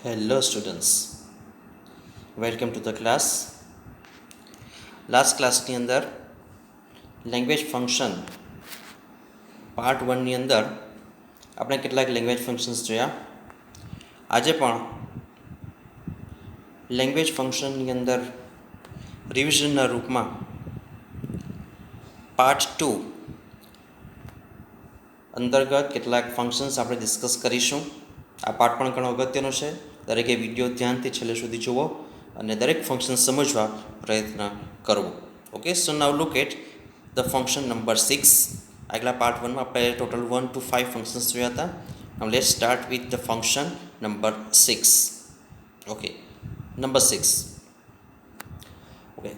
Hello students, welcome to the class. Last ક્લાસની અંદર language function part 1ની અંદર આપણે કેટલાક લેંગ્વેજ ફંક્શન્સ જોયા. આજે પણ લેંગ્વેજ ફંક્શનની અંદર રિવિઝનના રૂપમાં પાર્ટ 2 અંતર્ગત કેટલાક ફંક્શન્સ આપણે ડિસ્કસ કરીશું. આ પાર્ટ પણ ઘણો અગત્યનો છે. દરેકે વિડીયો ધ્યાનથી છેલ્લે સુધી જુઓ અને દરેક ફંક્શન સમજવા પ્રયત્ન કરવો. Okay, so now look at the function number 6. આગલા પાર્ટ 1માં આપણે ટોટલ 1 to 5 ફંક્શન્સ જોયા હતા. નાવ let's start with the function number 6. Okay, number 6. Okay,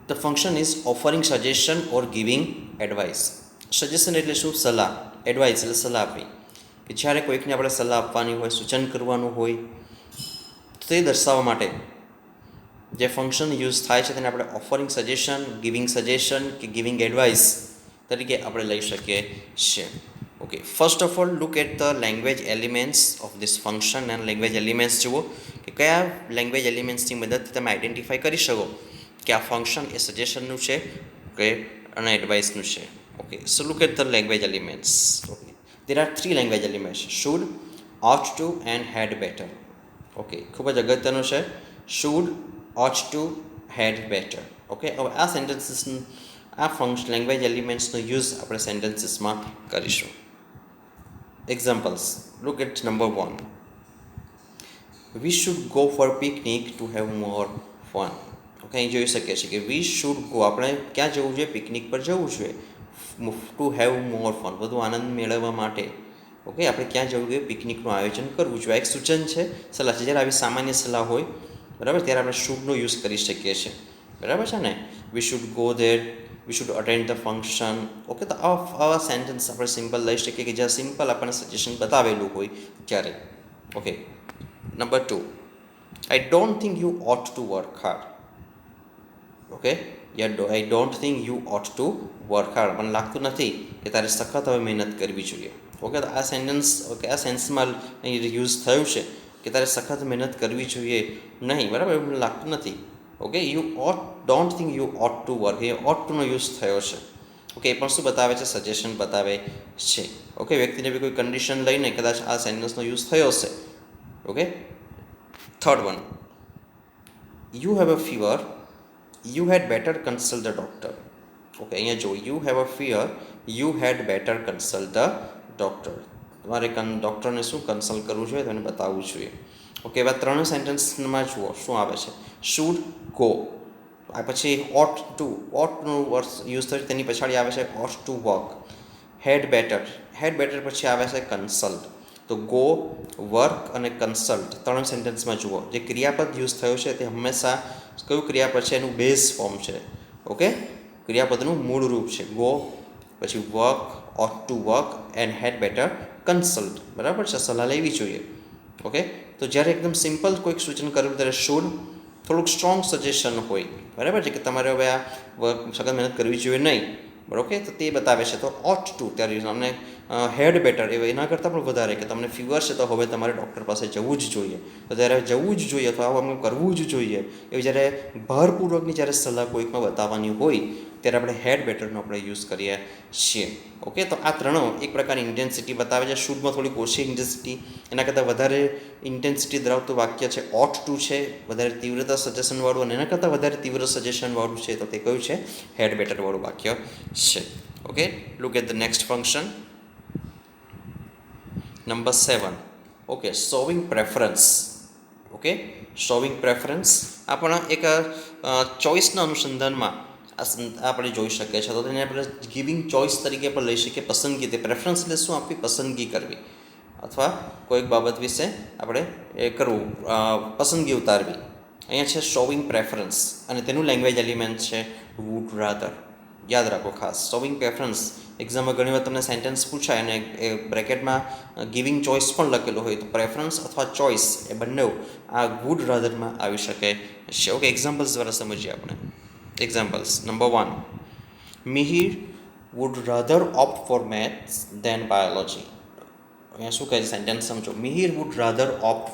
the function is offering suggestion or giving advice. Suggestion એટલે શું? સલાહ. એડવાઇસ એટલે સલાહ આપવી. કે જ્યારે કોઈકને આપણે સલાહ આપવાની હોય, સૂચન કરવાનું હોય, તે દર્શાવવા માટે જે ફંક્શન યુઝ થાય છે તેને આપણે ઓફરિંગ સજેશન, ગિવિંગ સજેશન કે ગિવિંગ એડવાઇસ તરીકે આપણે લઈ શકીએ છીએ. Okay, first of all look at the language elements of this function. And language elements જુઓ કે કયા લેંગ્વેજ એલિમેન્ટ્સની મદદથી તમે આઈડેન્ટિફાઈ કરી શકો કે આ ફંક્શન એ સજેશનનું છે કે અને એડવાઇસનું છે. Okay, so look at the language elements. Okay, there are 3 language elements: should, ought to and had better. Okay, ખૂબ જ અગત્યનું છે. should, ought to, had better. Okay, હવે આ સેન્ટેન્સીસ આ ફંક્શન લેંગ્વેજ એલિમેન્ટ્સનો યુઝ આપણે સેન્ટેન્સીસમાં કરીશું. Examples, look at number 1. we should go for picnic to have more fun. Okay, અહીં જોઈ શકીએ છીએ કે we should go, આપણે ક્યાં જવું જોઈએ? પિકનિક પર જવું જોઈએ. ટુ હેવ મોર ફન, વધુ આનંદ મેળવવા માટે. ઓકે, આપણે ક્યાં જવું જોઈએ? પિકનિકનું આયોજન કરવું જોઈએ. એક સૂચન છે, સલાહ છે. જ્યારે આવી સામાન્ય સલાહ હોય, બરાબર, ત્યારે આપણે શુડનો યુઝ કરી શકીએ છીએ. બરાબર છે ને? We should go there, we should attend the function. Okay, તો આવા સેન્ટેન્સ આપણે સિમ્પલ લઈ શકીએ કે જ્યાં સિમ્પલ આપણને સજેશન બતાવેલું હોય ત્યારે. Okay, number 2. I don't think you ought to work hard. Okay, I don't think you ought to work hard. મને લાગતું નથી કે તારે સખત હવે મહેનત કરવી જોઈએ. ઓકે, તો આ સેન્ટેન્સ, ઓકે, આ સેન્સમાં અહીં યુઝ થયું છે કે તારે સખત મહેનત કરવી જોઈએ નહીં. બરાબર, એવું મને લાગતું નથી. Okay, you ought, don't think you ought to work, એ ઓટ ટુનો યુઝ થયો છે. ઓકે, એ પણ શું બતાવે છે? સજેશન બતાવે છે. ઓકે, વ્યક્તિને બી કોઈ કન્ડિશન લઈને કદાચ આ સેન્ટેન્સનો યુઝ થયો હશે. Okay, third one. You have a fever, you had better consult the doctor. Okay, અહીંયા જો you have a fear, you had better consult the doctor. તમારે ડૉક્ટરને શું કન્સલ્ટ કરવું જોઈએ? તેને બતાવવું જોઈએ. ઓકે, એવા 3 સેન્ટેન્સમાં જુઓ શું આવે છે. શુડ ગો, આ પછી ઓટ ટુ, ઓટનું વર્ડ યુઝ થયું, તેની પછાડી આવે છે ought to work. Had better, had better પછી આવે છે કન્સલ્ટ. તો ગો, વર્ક અને કન્સલ્ટ 3 સેન્ટેન્સમાં જુઓ જે ક્રિયાપદ યુઝ થયો છે તે હંમેશા કયું ક્રિયાપદ છે? એનું બેઝ ફોર્મ છે. ઓકે, ક્રિયાપદનું મૂળ રૂપ છે. ગો, પછી work, ought to work and had better consult. બરાબર છે, સલાહ લેવી જોઈએ. ઓકે, તો જ્યારે એકદમ સિમ્પલ કોઈક સૂચન કર્યું ત્યારે શુડ થોડુંક સ્ટ્રોંગ સજેશન હોય. બરાબર છે કે તમારે હવે આ સખત મહેનત કરવી જોઈએ નહીં. બરાબર, ઓકે, તો તે બતાવે છે. તો ઓટ ટુ, ત્યારે તમને હેડ બેટર એના કરતાં પણ વધારે કે તમને ફીવર છે તો હવે તમારે ડૉક્ટર પાસે જવું જ જોઈએ. તો ત્યારે જવું જ જોઈએ અથવા આવું કરવું જ જોઈએ એવી જ્યારે ભારપૂર્વકની જ્યારે સલાહ કોઈકમાં બતાવવાની હોય ત્યારે આપણે હેડ બેટરનો આપણે યુઝ કરીએ છીએ. ઓકે, તો આ ત્રણો એક પ્રકારની ઇન્ટેન્સિટી બતાવે છે. શુડમાં થોડીક ઓછી ઇન્ટેન્સિટી, એના કરતાં વધારે ઇન્ટેન્સિટી ધરાવતું વાક્ય છે ઓટ ટુ છે, વધારે તીવ્રતા સજેશનવાળું, અને એના કરતાં વધારે તીવ્ર સજેશનવાળું છે તો તે કયું છે? હેડ બેટરવાળું વાક્ય છે. Okay, look at the next function number 7. Okay, showing preference. Okay, showing preference આપણા એક ચોઇસના અનુસંધાનમાં આપણે જોઈ શકીએ છીએ. તો તેને આપણે ગિવિંગ ચોઇસ તરીકે પણ લઈ શકીએ. પસંદગી, તે પ્રેફરન્સ એટલે શું? આપણી પસંદગી કરવી અથવા કોઈક બાબત વિશે આપણે એ કરવું, પસંદગી ઉતારવી. અહીંયા છે શોવિંગ પ્રેફરન્સ અને તેનું લેંગ્વેજ એલિમેન્ટ છે વુડ રાધર. યાદ રાખો ખાસ, શોવિંગ પ્રેફરન્સ. એક્ઝામમાં ઘણી વાર તમને સેન્ટેન્સ પૂછાય અને એ બ્રેકેટમાં ગિવિંગ ચોઇસ પણ લખેલું હોય, તો પ્રેફરન્સ અથવા ચોઇસ એ બંને આ વુડ રાધરમાં આવી શકે છે. ઓકે, એક્ઝામ્પલ્સ દ્વારા સમજીએ આપણે. Examples number 1. Mihir would rather opt for maths than biology. અહીંયા શું કહે છે સેન્ટેન્સ સમજો. Mihir would rather opt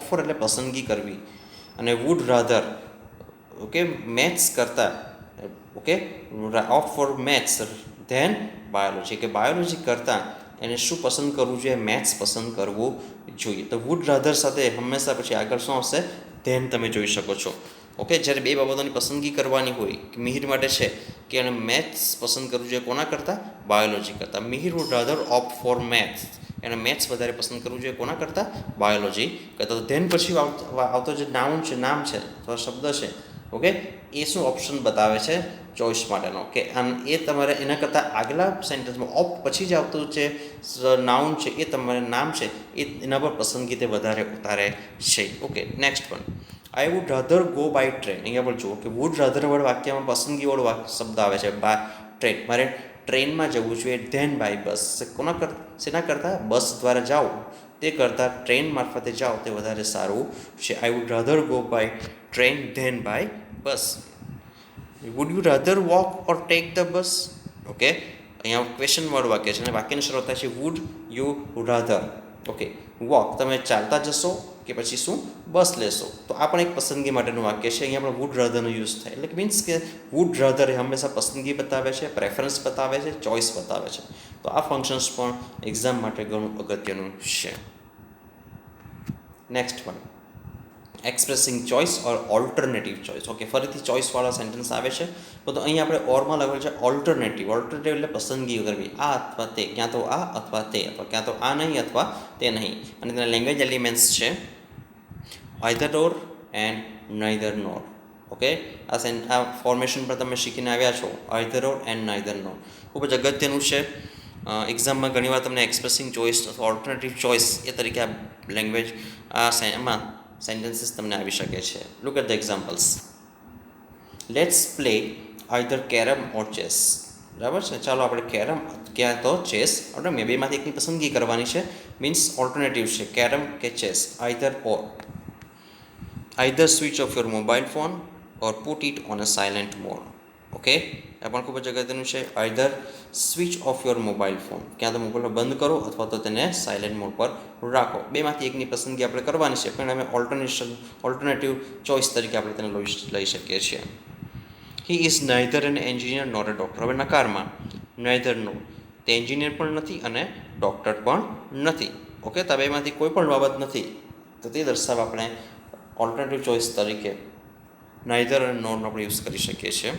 for એટલે પસંદગી કરવી, અને વુડ રાધર ઓકે મેથ્સ કરતાં okay opt for maths than biology, કે બાયોલોજી કરતાં એને શું પસંદ કરવું જોઈએ, મેથ્સ પસંદ કરવું જોઈએ. તો વુડ રાધર સાથે હંમેશા પછી આગળ શું આવશે, ધેન તમે જોઈ શકો છો. ઓકે, જ્યારે બે બાબતોની પસંદગી કરવાની હોય, કે મિહિર માટે છે કે એને મેથ્સ પસંદ કરવું જોઈએ કોના કરતાં, બાયોલોજી કરતાં. Mihir would rather opt for maths, એને મેથ્સ વધારે પસંદ કરવું જોઈએ કોના કરતાં, બાયોલોજી કરતાં. તો ધેન પછી આવતો જે નામ છે અથવા શબ્દ છે ઓકે, એ શું ઓપ્શન બતાવે છે ચોઈસ માટેનો, કે એ તમારે એના કરતાં આગલા સેન્ટેન્સમાં ઓપ્ટ પછી જ આવતું જે નાઉન છે એ તમારે નામ છે એ એના પર પસંદગી તે વધારે ઉતારે છે. Okay, next one, I would rather go by train. અહીંયા પણ જુઓ કે વુડ રાધરવાળા વાક્યમાં પસંદગીવાળો શબ્દ આવે છે બાય ટ્રેન. મારે ટ્રેનમાં જવું જોઈએ ધેન બાય બસ. શેના કરતાં, બસ દ્વારા જાઓ તે કરતાં ટ્રેન મારફતે જાઓ તે વધારે સારું છે. I would rather go by train than by bus. Would you rather walk or take the bus. Okay, અહીંયા ક્વેશ્ચન વાળું વાક્ય છે અને વાક્યની શરૂઆત થાય છે would you rather okay walk, તમે ચાલતા જશો કે પછી શું બસ લેશો. તો આ પણ એક પસંદગી માટેનું વાક્ય છે. અહીંયા પણ વુડ રાધરનો યુઝ થાય, એટલે કે મીન્સ કે વુડ રાધર એ હંમેશા પસંદગી બતાવે છે, પ્રેફરન્સ બતાવે છે, ચોઇસ બતાવે છે. તો આ ફંક્શન્સ પણ એક્ઝામ માટે ઘણું અગત્યનું છે. નેક્સ્ટ વન, એક્સપ્રેસિંગ ચોઇસ ઓર ઓલ્ટરનેટિવ ચોઇસ. ઓકે, ફરીથી ચોઇસવાળા સેન્ટેન્સ આવે છે, તો અહીંયા આપણે ઓરમાં લખેલું છે ઓલ્ટરનેટિવ. ઓલ્ટરનેટિવ એટલે પસંદગી કરવી, આ અથવા તે, ક્યાં તો આ અથવા તે, અથવા ક્યાં તો આ નહીં અથવા તે નહીં. અને તેના લેંગ્વેજ એલિમેન્ટ્સ છે either or and neither nor. Okay, આ ફોર્મેશન પર તમે શીખીને આવ્યા છો, either or and neither nor. ખૂબ જ અગત્યનું છે. એક્ઝામમાં ઘણીવાર તમને એક્સપ્રેસિંગ ચોઇસ અથવા ઓલ્ટરનેટિવ ચોઇસ એ તરીકે આ લેંગ્વેજ એમાં સેન્ટેન્સીસ તમને આવી શકે છે. Look at the examples. Let's play either carrom or chess. બરાબર છે, ચાલો આપણે કેરમ ક્યાં તો ચેસ રમીએ. બેમાંથી એકની પસંદગી કરવાની છે, મીન્સ ઓલ્ટરનેટિવ છે કેરમ કે chess. Either or. Either switch off your mobile phone or put it on a silent mode. Okay, આ પણ ખૂબ જ અગત્યનું છે. Either switch off your mobile phone, ક્યાં તો મોબાઈલ બંધ કરો અથવા તો તેને સાયલેન્ટ મોડ પર રાખો. બેમાંથી એકની પસંદગી આપણે કરવાની છે, પણ અમે ઓલ્ટરનેટિવ ચોઇસ તરીકે આપણે તેને લઈ શકીએ છીએ. He is neither an engineer nor a doctor. હવે નકારમાં નાઇધર નો, તે એન્જિનિયર પણ નથી અને ડૉક્ટર પણ નથી. ઓકે, તો બેમાંથી કોઈ પણ બાબત નથી, તો તે દર્શાવવા આપણે ઓલ્ટરનેટિવ ચોઇસ તરીકે નાઇધર અને નોરનો આપણે યુઝ કરી શકીએ છીએ.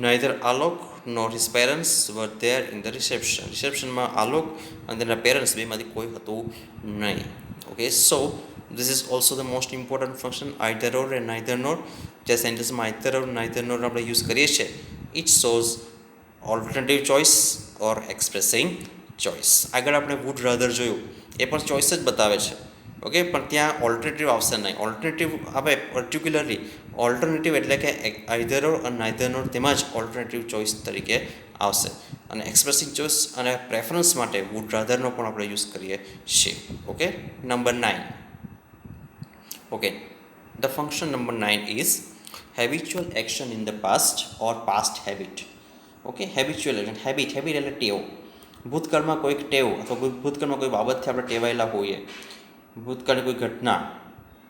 Neither Alok nor his parents were there in the reception. રિસેપ્શનમાં આલોક અને તેના પેરેન્ટ્સ બેમાંથી કોઈ હતું નહીં. Okay, so this is also the most important function either or and neither nor. જે સેન્ટેન્સમાં આઇધર ઓર નાઇધર નોર આપણે યુઝ કરીએ છીએ, it shows alternative choice or expressing choice. આગળ આપણે વુડ રાધર જોયું, એ પણ ચોઇસ જ બતાવે છે. ઓકે, પણ ત્યાં ઓલ્ટરનેટિવ આવશે નહીં. ઓલ્ટરનેટિવ આવે પર્ટિક્યુલરલી ઓલ્ટરનેટિવ એટલે કે આઇધર ઓર અને નાઇધર નોર, તેમાં જ ઓલ્ટરનેટિવ ચોઇસ તરીકે આવશે. અને એક્સપ્રેસિંગ ચોઇસ અને પ્રેફરન્સ માટે વુડ રાધરનો પણ આપણે યુઝ કરીએ છીએ. Okay, number 9. Okay, the function number 9 is habitual action in the past or past habit. Okay, habitual action, habit એટલે ટેવ. ભૂતકાળમાં કોઈક ટેવ અથવા ભૂતકાળમાં કોઈ બાબતથી આપણે ટેવાયેલા હોઈએ, ભૂતકાળની કોઈ ઘટના,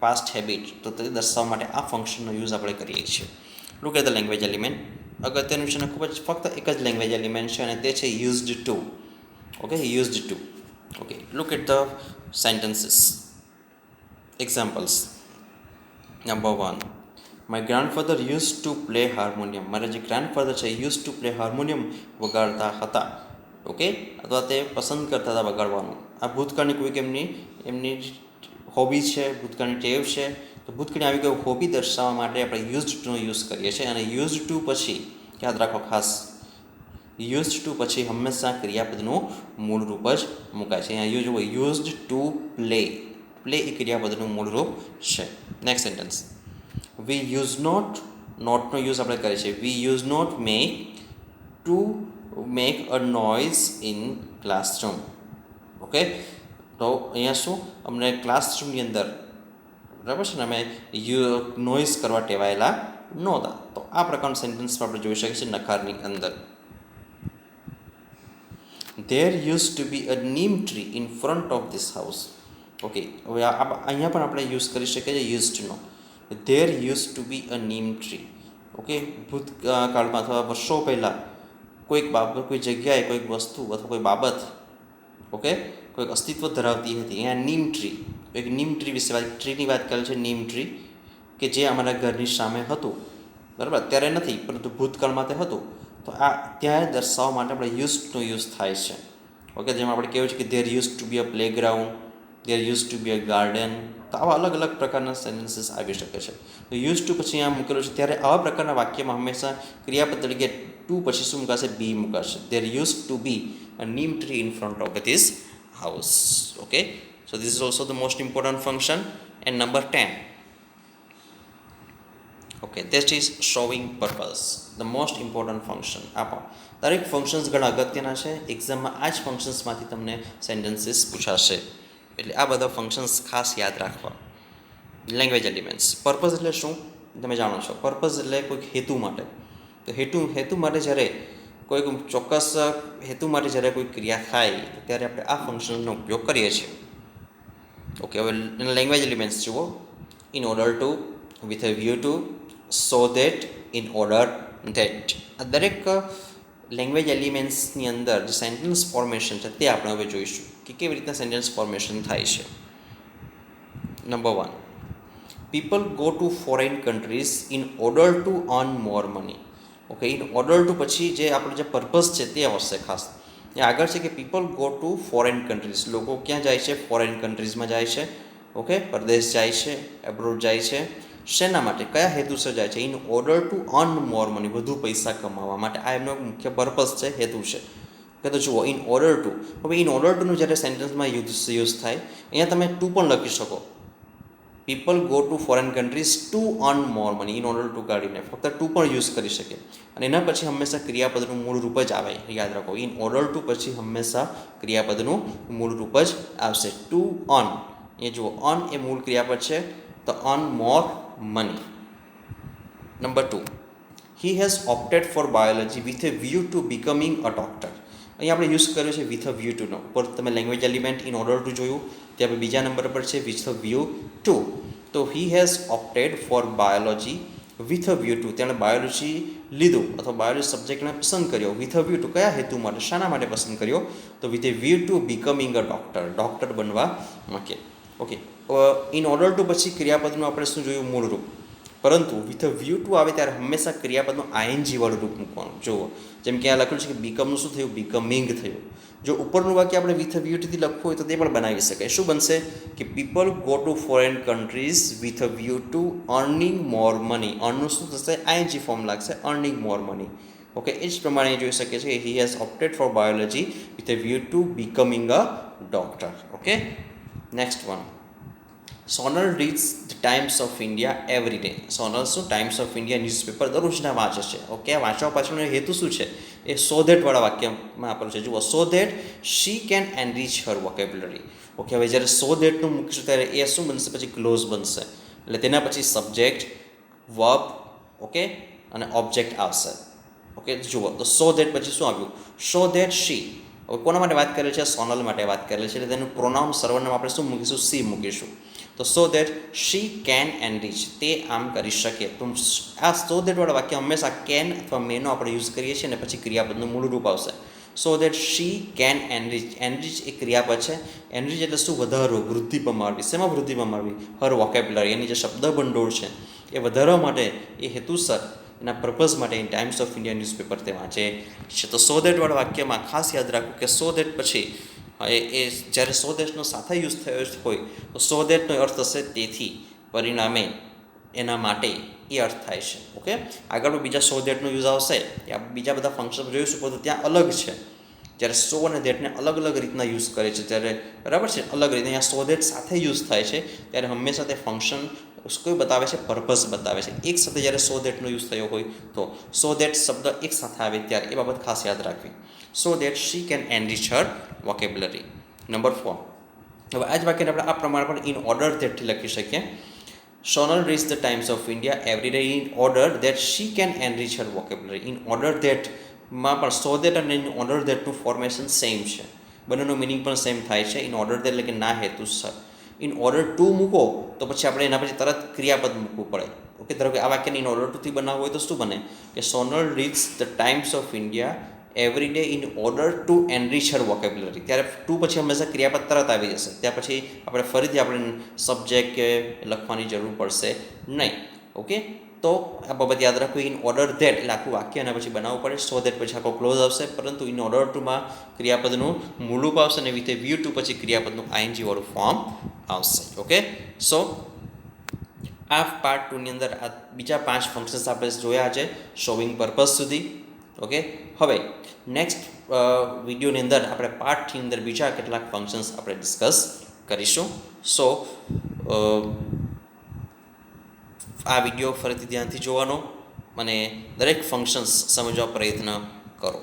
પાસ્ટ હેબિટ, તો તે દર્શાવવા માટે આ ફંક્શનનો યુઝ આપણે કરીએ છીએ. Look at the language element. અગત્યનું છે અને ખૂબ જ ફક્ત એક જ લેંગ્વેજ એલિમેન્ટ છે અને તે છે used to. Okay, used to. Okay, look at the sentences. Examples. Number 1, my grandfather use to play harmonium. મારા જે ગ્રાન્ડફાધર છે યુઝ ટુ પ્લે હાર્મોનિયમ વગાડતા હતા. ઓકે, અથવા તે પસંદ કરતા હતા વગાડવાનું. આ ભૂતકાળની કોઈક એમની હોબી છે, ભૂતકાળની ટેવ છે. તો ભૂતકાળની આવી કોઈ હોબી દર્શાવવા માટે આપણે યુઝડ ટુનો યુઝ કરીએ છીએ. અને યુઝડ ટુ પછી યાદ રાખો ખાસ, યુઝડ ટુ પછી હંમેશા ક્રિયાપદનું મૂળ રૂપ જ મુકાય છે. અહીંયા યુઝડ ટુ પ્લે. પ્લે એ ક્રિયાપદનું મૂળ રૂપ છે. Next sentence. વી યુઝ નોટનો યુઝ આપણે કરીએ છીએ. We use not make a noise in classroom. Okay, તો અહીંયા શું, અમને ક્લાસરૂમની અંદર બરાબર છે ને, અમે નોઇઝ કરવા ટેવાયેલા નહોતા. તો આ પ્રકારનું સેન્ટેન્સ આપણે જોઈ શકીએ છીએ નકારની અંદર. There use to be a neem tree in front of this house. Okay, હવે અહીંયા પણ આપણે યુઝ કરી શકીએ છીએ યુઝ ટુનો. There use to be a neem tree. Okay, ભૂતકાળમાં અથવા વર્ષો પહેલાં કોઈક બાબત, કોઈ જગ્યાએ કોઈક વસ્તુ અથવા કોઈ બાબત, ઓકે, કોઈક અસ્તિત્વ ધરાવતી હતી. અહીંયા નીમ ટ્રી, એક નીમ ટ્રી વિશે ટ્રીની વાત કરે છે. નીમ ટ્રી કે જે અમારા ઘરની સામે હતું, બરાબર, અત્યારે નથી પરંતુ ભૂતકાળમાં તે હતું. તો આ ત્યાં દર્શાવવા માટે આપણે યુઝનો યુઝ થાય છે. ઓકે, જેમાં આપણે કહેવું છે કે there use to be a playground, there use to be a garden. તો આવા અલગ અલગ પ્રકારના સેન્ટેન્સીસ આવી શકે છે. તો યુઝ ટુ પછી અહીંયા મૂકેલું છે, ત્યારે આવા પ્રકારના વાક્યમાં હંમેશા ક્રિયાપદ તરીકે ટુ પછી શું મુકાશે? બી મુકાશે. There use to be a neem tree in front of this house. Okay, so this is also the most important function. And number 10, okay, that is showing purpose, the most important function. આપો દરેક functions ઘણા અગત્યના છે. એક્ઝામમાં આ જ ફંક્શન્સમાંથી તમને sentences પૂછાશે, એટલે આ બધા ફંક્શન્સ ખાસ યાદ રાખવા. Language elements. પર્પઝ એટલે શું તમે જાણો છો? પર્પઝ એટલે કોઈક હેતુ માટે. તો હેતુ માટે જ્યારે કોઈક ચોક્કસ હેતુ માટે જ્યારે કોઈ ક્રિયા થાય ત્યારે આપણે આ ફંક્શનનો ઉપયોગ કરીએ છીએ. ઓકે, હવે લેંગ્વેજ એલિમેન્ટ્સ જુઓ. In order to, with a view two, so that, in order that. આ દરેક લેંગ્વેજ એલિમેન્ટ્સની અંદર જે સેન્ટેન્સ ફોર્મેશન છે તે આપણે હવે જોઈશું કે કેવી રીતના સેન્ટેન્સ ફોર્મેશન થાય છે. Number 1, people go to foreign countries in order to earn more money. Okay, in order to પછી જે આપણું જે પર્પઝ છે તે આવશે ખાસ. એ આગળ છે કે people go to foreign countries. લોકો ક્યાં જાય છે? ફોરેન કન્ટ્રીઝમાં જાય છે. ઓકે, પરદેશ જાય છે, એબ્રોડ જાય છે. શેના માટે? કયા હેતુસર જાય છે? In order to earn more money, વધુ પૈસા કમાવા માટે. આ એમનો મુખ્ય પર્પઝ છે, હેતુ છે. કે તો જુઓ, ઇન ઓર્ડર ટુ. હવે ઇન ઓર્ડર ટુનું જ્યારે સેન્ટેન્સમાં યુઝ થાય, અહીંયા તમે ટુ પણ લખી શકો. People go to foreign countries to earn more money. In order to કાઢીને ફક્ત ટુ પણ યુઝ કરી શકે. અને એના પછી હંમેશા ક્રિયાપદનું મૂળ રૂપ જ આવે. યાદ રાખો, ઇન ઓર્ડર ટુ પછી હંમેશા ક્રિયાપદનું મૂળ રૂપ જ આવશે. ટુ અર્ન, એ જુઓ, અર્ન એ મૂળ ક્રિયાપદ છે. તો earn more money. Number 2, he has opted for biology with a view to becoming a doctor. અહીં આપણે યુઝ કર્યો છે વિથ અ વ્યૂ ટુનો. ઉપર તમે language element in order to જોયું, ત્યાં બીજા નંબર પર છે with a view to. So he has opted for biology with a view to. તેણે બાયોલોજી લીધું અથવા બાયોલોજી સબ્જેક્ટને પસંદ કર્યો વિથ અ વ્યૂ ટુ. કયા હેતુ માટે, શાના માટે પસંદ કર્યો? તો with a view to becoming a doctor, doctor બનવા માટે. ઓકે, ઇન ઓર્ડર ટુ પછી ક્રિયાપદનું આપણે શું જોયું? મૂળ રૂપ. પરંતુ વિથ અ વ્યૂ ટુ આવે ત્યારે હંમેશા ક્રિયાપદનું આઈએનજી વાળું રૂપ મૂકવાનું. જુઓ, જેમ કે આ લખ્યું છે કે બીકમનું શું થયું? બિકમિંગ થયું. જો ઉપરનું વાક્ય આપણે વિથ અ વ્યૂ ટુથી લખવું હોય તો તે પણ બનાવી શકાય. શું બનશે? કે people go to foreign countries with a view to earning more money. અર્નનું શું થશે? આઈએનજી ફોર્મ લાગશે, અર્નિંગ મોર મની. ઓકે, એ જ પ્રમાણે જોઈ શકીએ છીએ he has opted for biology with a view to becoming a doctor. Okay, next one. Sonal reads the Times of India every day. Sonal શું? ટાઈમ્સ ઓફ ઇન્ડિયા ન્યૂઝપેપર દરરોજના વાંચે છે. ઓકે, આ વાંચવા પાછળનો હેતુ શું છે? એ સો ધેટવાળા વાક્યમાં આપેલું છે. જુઓ, so that she can enrich her vocabulary. Okay, હવે જ્યારે સો ધેટનું મૂકીશું ત્યારે એ શું બનશે? પછી ક્લોઝ બનશે. એટલે તેના પછી સબ્જેક્ટ, વર્બ, ઓકે, અને ઓબ્જેક્ટ આવશે. ઓકે, જુઓ, તો સો ધેટ પછી શું આવ્યું? So that she. હવે કોના માટે વાત કરેલી છે? સોનલ માટે વાત કરેલી છે. એટલે તેનું પ્રોનાઉન સર્વનામ આપણે શું મૂકીશું? સી મૂકીશું. તો સો દેટ શી કેન એનરીચ, તે આમ કરી શકે. તો આ સો દેટવાળા વાક્ય હંમેશા કેન અથવા મેનો આપણે યુઝ કરીએ છીએ અને પછી ક્રિયાપદનું મૂળ રૂપ આવશે. સો દેટ શી કેન એનરીચ. એનરીચ એ ક્રિયાપદ છે. એનરીચ એટલે શું? વધારવું, વૃદ્ધિ પમાડવી. શેમાં વૃદ્ધિ પમાડવી? હર વોકેબ્યુલરી, એની જે શબ્દ ભંડોળ છે એ વધારવા માટે, એ હેતુસર, એના પર્પઝ માટે ટાઈમ્સ ઓફ ઇન્ડિયા ન્યૂઝપેપર તે વાંચે છે. તો સો દેટવાળા વાક્યમાં ખાસ યાદ રાખવું કે સો દેટ પછી એ જ્યારે સો દેટનો સાથે યુઝ થયો હોય તો સો દેટનો અર્થ થશે તેથી, પરિણામે, એના માટે, એ અર્થ થાય છે. ઓકે, આગળ બીજા સો દેટનો યુઝ આવશે, ત્યાં બીજા બધા ફંક્શન જોઈશું પરંતુ ત્યાં અલગ છે. જ્યારે સો અને દેટને અલગ અલગ રીતના યુઝ કરે છે ત્યારે, બરાબર છે, અલગ રીતે અહીંયા સો દેટ સાથે યુઝ થાય છે ત્યારે હંમેશા તે ફંક્શન કોઈ બતાવે છે? પર્પઝ બતાવે છે. એક સાથે જ્યારે સો દેટનો યુઝ થયો હોય તો સો દેટ શબ્દ એક સાથે આવે ત્યારે એ બાબત ખાસ યાદ રાખવી. So that she can enrich her vocabulary. Number 4. હવે આ જ વાક્યને આપણે આ પ્રમાણે પણ ઇન ઓર્ડર ધેટથી લખી શકીએ. Sonal reads the Times of India every day in order that she can enrich her vocabulary. In order that માં પણ સો દેટ અને ઇન ઓર્ડર દેટનું ફોર્મેશન સેમ છે, બંનેનો મિનિંગ પણ સેમ થાય છે. ઇન ઓર્ડર દેટ એટલે કે ના હેતુસર. ઇન ઓર્ડર ટુ મૂકો તો પછી આપણે એના પછી તરત ક્રિયાપદ મૂકવું પડે. ઓકે, ધારો કે આ વાક્યને ઇન ઓર્ડર ટુથી બનાવવું હોય તો શું બને કે Sonal reads the Times of India every day in order to એનરીચ her vocabulary. ત્યારે ટુ પછી હંમેશા ક્રિયાપદ તરત આવી જશે, ત્યાં પછી આપણે ફરીથી આપણે સબ્જેક્ટ કે લખવાની જરૂર પડશે નહીં. ઓકે, તો આ બાબત યાદ રાખવું. ઇન ઓર્ડર ધેટ એટલે આખું વાક્ય એના પછી બનાવવું પડે. સો ધેટ પછી આખો ક્લોઝ આવશે, પરંતુ ઇન ઓર્ડર ટુમાં ક્રિયાપદનું મૂળરૂપ આવશે અને વિથે વ્યૂ ટુ પછી ક્રિયાપદનું આઈએનજી વાળું ફોર્મ આવશે. ઓકે, સો આ પાર્ટ 2ની અંદર આ બીજા 5 ફંક્શન્સ આપણે જોયા છે શોવિંગ પર્પઝ સુધી. ઓકે, હવે નેક્સ્ટ વિડીયોની અંદર આપણે પાર્ટ 3ની અંદર બીજા કેટલાક ફંક્શન્સ આપણે ડિસ્કસ કરીશું. સો આ વિડીયો ફરીથી ધ્યાનથી જોવાનો અને દરેક ફંક્શન્સ સમજવા પ્રયત્ન કરો.